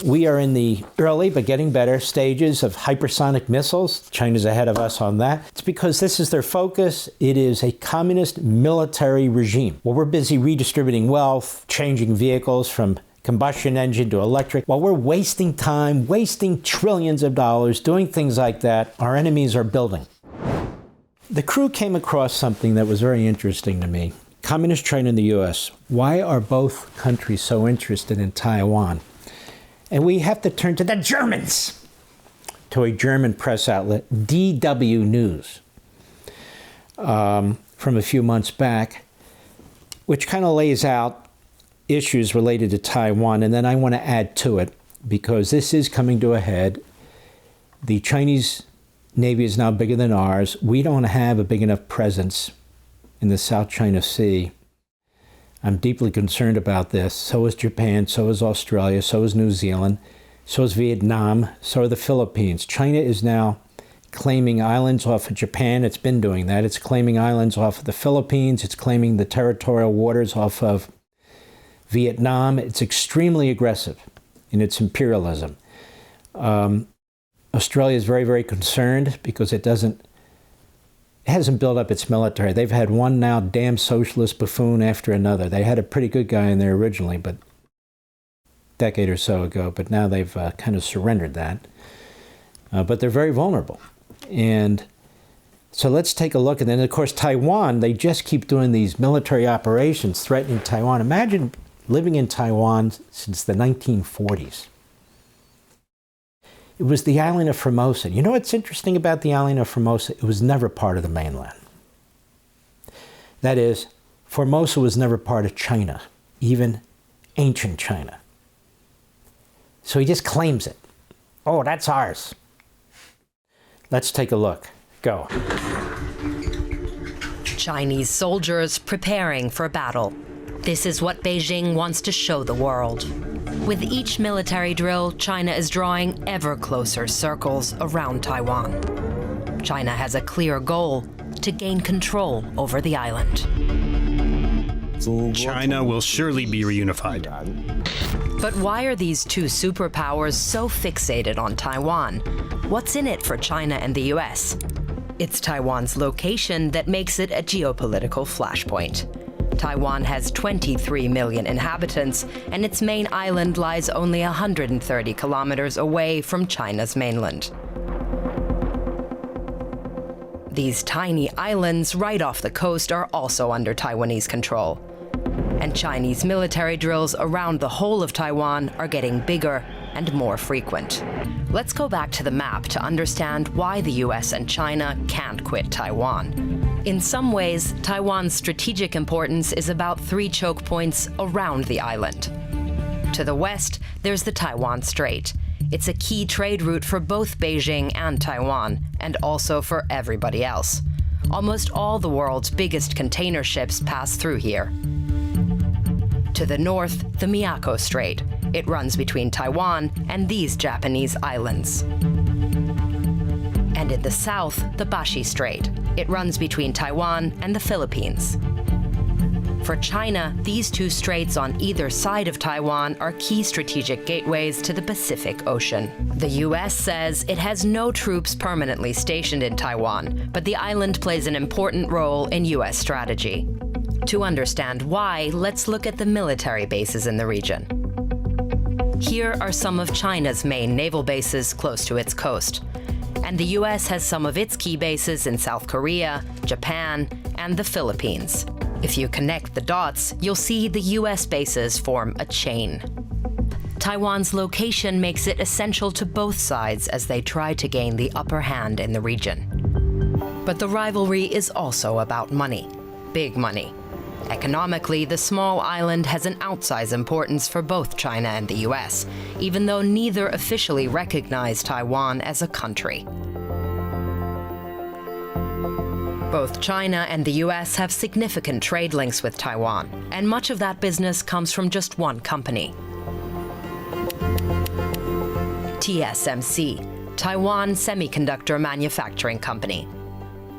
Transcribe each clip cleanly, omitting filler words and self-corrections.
We are in the early but getting better stages of hypersonic missiles. China's ahead of us on that. It's because this is their focus. It is a communist military regime. Well, we're busy redistributing wealth, changing vehicles from combustion engine to electric. While we're wasting time, wasting trillions of dollars doing things like that, our enemies are building. The crew came across something that was very interesting to me. Communist China and the U.S. Why are both countries so interested in Taiwan? And we have to turn to the Germans, to a German press outlet, DW News, from a few months back, which kind of lays out issues related to Taiwan. And then I want to add to it, because this is coming to a head. The Chinese Navy is now bigger than ours. We don't have a big enough presence in the South China Sea. I'm deeply concerned about this. So is Japan, so is Australia, so is New Zealand, so is Vietnam, so are the Philippines. China is now claiming islands off of Japan. It's been doing that. It's claiming islands off of the Philippines. It's claiming the territorial waters off of Vietnam. It's extremely aggressive in its imperialism. Australia is very, very concerned because it hasn't built up its military. They've had one now damn socialist buffoon after another. They had a pretty good guy in there originally, but a decade or so ago, but now they've kind of surrendered that. But they're very vulnerable. And so let's take a look. And then, of course, Taiwan, they just keep doing these military operations threatening Taiwan. Imagine living in Taiwan since the 1940s. It was the island of Formosa. You know what's interesting about the island of Formosa? It was never part of the mainland. That is, Formosa was never part of China, even ancient China. So he just claims it. Oh, that's ours. Let's take a look. Go. Chinese soldiers preparing for battle. This is what Beijing wants to show the world. With each military drill, China is drawing ever closer circles around Taiwan. China has a clear goal: to gain control over the island. China will surely be reunified. But why are these two superpowers so fixated on Taiwan? What's in it for China and the U.S.? It's Taiwan's location that makes it a geopolitical flashpoint. Taiwan has 23 million inhabitants, and its main island lies only 130 kilometers away from China's mainland. These tiny islands right off the coast are also under Taiwanese control. And Chinese military drills around the whole of Taiwan are getting bigger and more frequent. Let's go back to the map to understand why the U.S. and China can't quit Taiwan. In some ways, Taiwan's strategic importance is about 3 choke points around the island. To the west, there's the Taiwan Strait. It's a key trade route for both Beijing and Taiwan, and also for everybody else. Almost all the world's biggest container ships pass through here. To the north, the Miyako Strait. It runs between Taiwan and these Japanese islands. And in the south, the Bashi Strait. It runs between Taiwan and the Philippines. For China, these two straits on either side of Taiwan are key strategic gateways to the Pacific Ocean. The U.S. says it has no troops permanently stationed in Taiwan, but the island plays an important role in U.S. strategy. To understand why, let's look at the military bases in the region. Here are some of China's main naval bases close to its coast. And the U.S. has some of its key bases in South Korea, Japan, and the Philippines. If you connect the dots, you'll see the U.S. bases form a chain. Taiwan's location makes it essential to both sides as they try to gain the upper hand in the region. But the rivalry is also about money. Big money. Economically, the small island has an outsized importance for both China and the U.S., even though neither officially recognize Taiwan as a country. Both China and the U.S. have significant trade links with Taiwan, and much of that business comes from just one company. TSMC, Taiwan Semiconductor Manufacturing Company.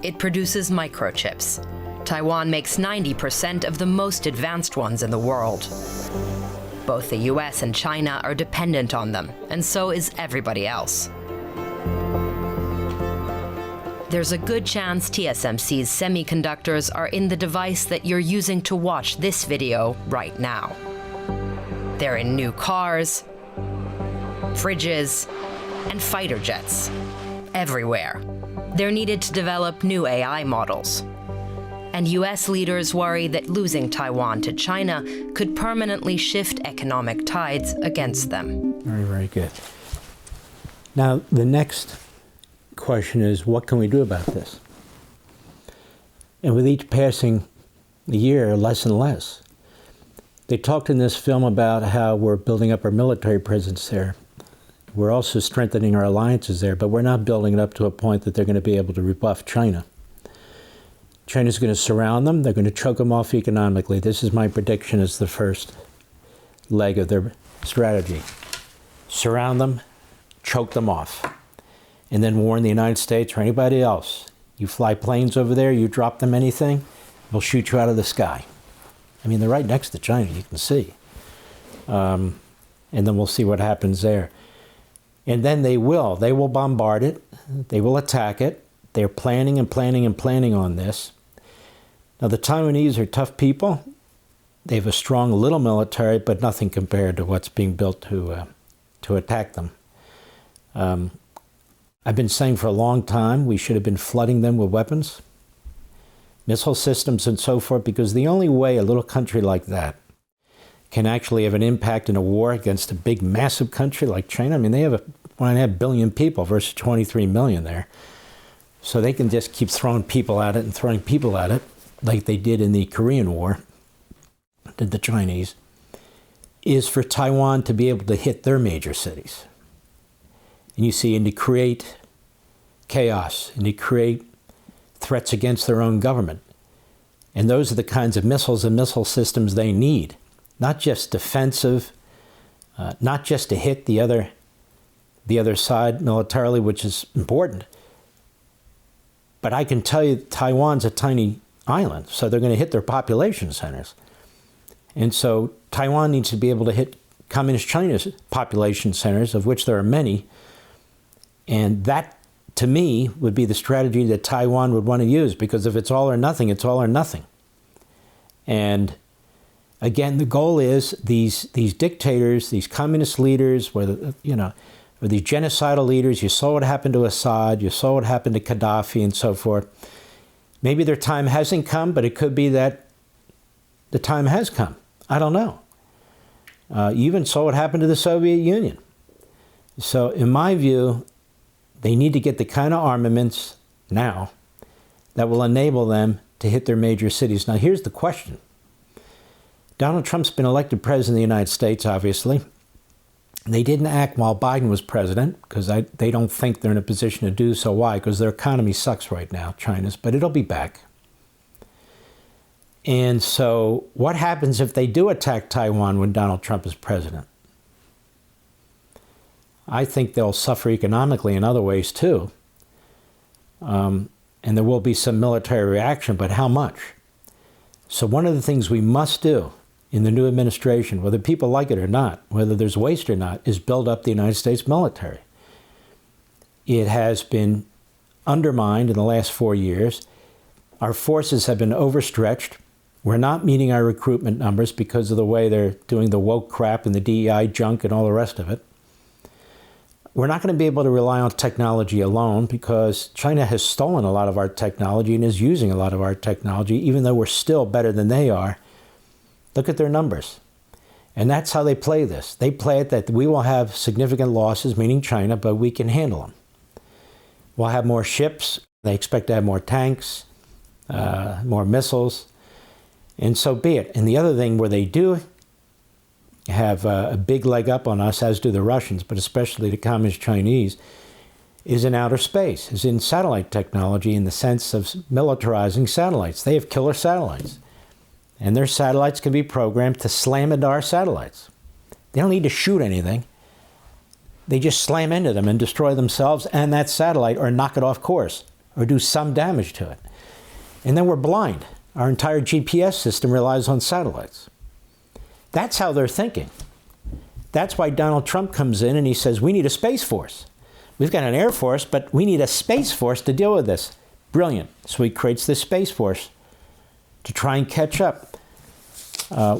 It produces microchips. Taiwan makes 90% of the most advanced ones in the world. Both the U.S. and China are dependent on them, and so is everybody else. There's a good chance TSMC's semiconductors are in the device that you're using to watch this video right now. They're in new cars, fridges, and fighter jets. Everywhere. They're needed to develop new AI models. And U.S. leaders worry that losing Taiwan to China could permanently shift economic tides against them. Very, very good. Now, the next question is, what can we do about this? And with each passing year, less and less. They talked in this film about how we're building up our military presence there. We're also strengthening our alliances there, but we're not building it up to a point that they're going to be able to rebuff China. China's going to surround them. They're going to choke them off economically. This is my prediction as the first leg of their strategy. Surround them, choke them off, and then warn the United States or anybody else. You fly planes over there, you drop them anything, they'll shoot you out of the sky. I mean, they're right next to China, you can see. And then we'll see what happens there. And then they will bombard it, they will attack it. They're planning and planning and planning on this. Now, the Taiwanese are tough people. They have a strong little military, but nothing compared to what's being built to attack them. I've been saying for a long time we should have been flooding them with weapons, missile systems and so forth, because the only way a little country like that can actually have an impact in a war against a big, massive country like China. I mean, they have 1.5 billion people versus 23 million there. So they can just keep throwing people at it and throwing people at it, like they did in the Korean War, did the Chinese, is for Taiwan to be able to hit their major cities. And you see, and to create chaos, and to create threats against their own government. And those are the kinds of missiles and missile systems they need. Not just defensive, not just to hit the other side militarily, which is important. But I can tell you Taiwan's a tiny island, so they're going to hit their population centers. And so Taiwan needs to be able to hit Communist China's population centers, of which there are many. And that, to me, would be the strategy that Taiwan would want to use, because if it's all or nothing, it's all or nothing. And again, the goal is these dictators, these communist leaders, or these genocidal leaders. You saw what happened to Assad, you saw what happened to Gaddafi and so forth. Maybe their time hasn't come, but it could be that the time has come. I don't know. You even saw what happened to the Soviet Union. So in my view, they need to get the kind of armaments now that will enable them to hit their major cities. Now, here's the question. Donald Trump's been elected president of the United States, obviously. They didn't act while Biden was president, because they don't think they're in a position to do so. Why? Because their economy sucks right now, China's, but it'll be back. And so what happens if they do attack Taiwan when Donald Trump is president? I think they'll suffer economically in other ways too. And there will be some military reaction, but how much? So one of the things we must do in the new administration, whether people like it or not, whether there's waste or not, is build up the United States military. It has been undermined in the last 4 years. Our forces have been overstretched. We're not meeting our recruitment numbers because of the way they're doing the woke crap and the DEI junk and all the rest of it. We're not going to be able to rely on technology alone, because China has stolen a lot of our technology and is using a lot of our technology, even though we're still better than they are. Look at their numbers. And that's how they play this. They play it that we will have significant losses, meaning China, but we can handle them. We'll have more ships. They expect to have more tanks, more missiles, and so be it. And the other thing where they do have a big leg up on us, as do the Russians, but especially the Communist Chinese, is in outer space, is in satellite technology, in the sense of militarizing satellites. They have killer satellites. And their satellites can be programmed to slam into our satellites. They don't need to shoot anything. They just slam into them and destroy themselves and that satellite, or knock it off course, or do some damage to it. And then we're blind. Our entire GPS system relies on satellites. That's how they're thinking. That's why Donald Trump comes in and he says, we need a Space Force. We've got an Air Force, but we need a Space Force to deal with this. Brilliant. So he creates this Space Force to try and catch up.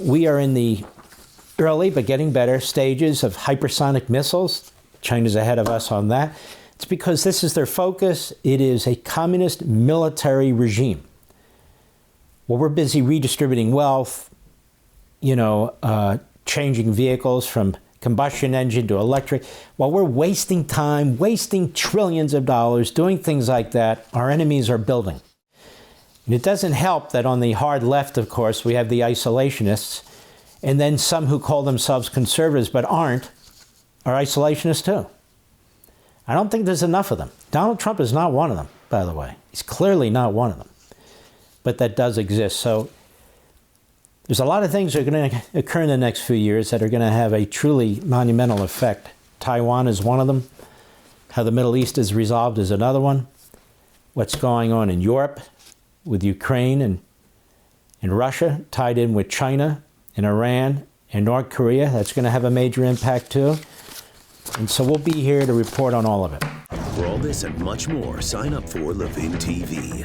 We are in the early but getting better stages of hypersonic missiles. China's ahead of us on that. It's because this is their focus. It is a communist military regime. Well, we're busy redistributing wealth, changing vehicles from combustion engine to electric. While we're wasting time, wasting trillions of dollars doing things like that, our enemies are building. And it doesn't help that on the hard left, of course, we have the isolationists, and then some who call themselves conservatives but aren't are isolationists too. I don't think there's enough of them. Donald Trump is not one of them, by the way. He's clearly not one of them. But that does exist. So there's a lot of things that are going to occur in the next few years that are going to have a truly monumental effect. Taiwan is one of them. How the Middle East is resolved is another one. What's going on in Europe with Ukraine and Russia tied in with China and Iran and North Korea, that's going to have a major impact too. And so we'll be here to report on all of it. For all this and much more, sign up for Levin TV.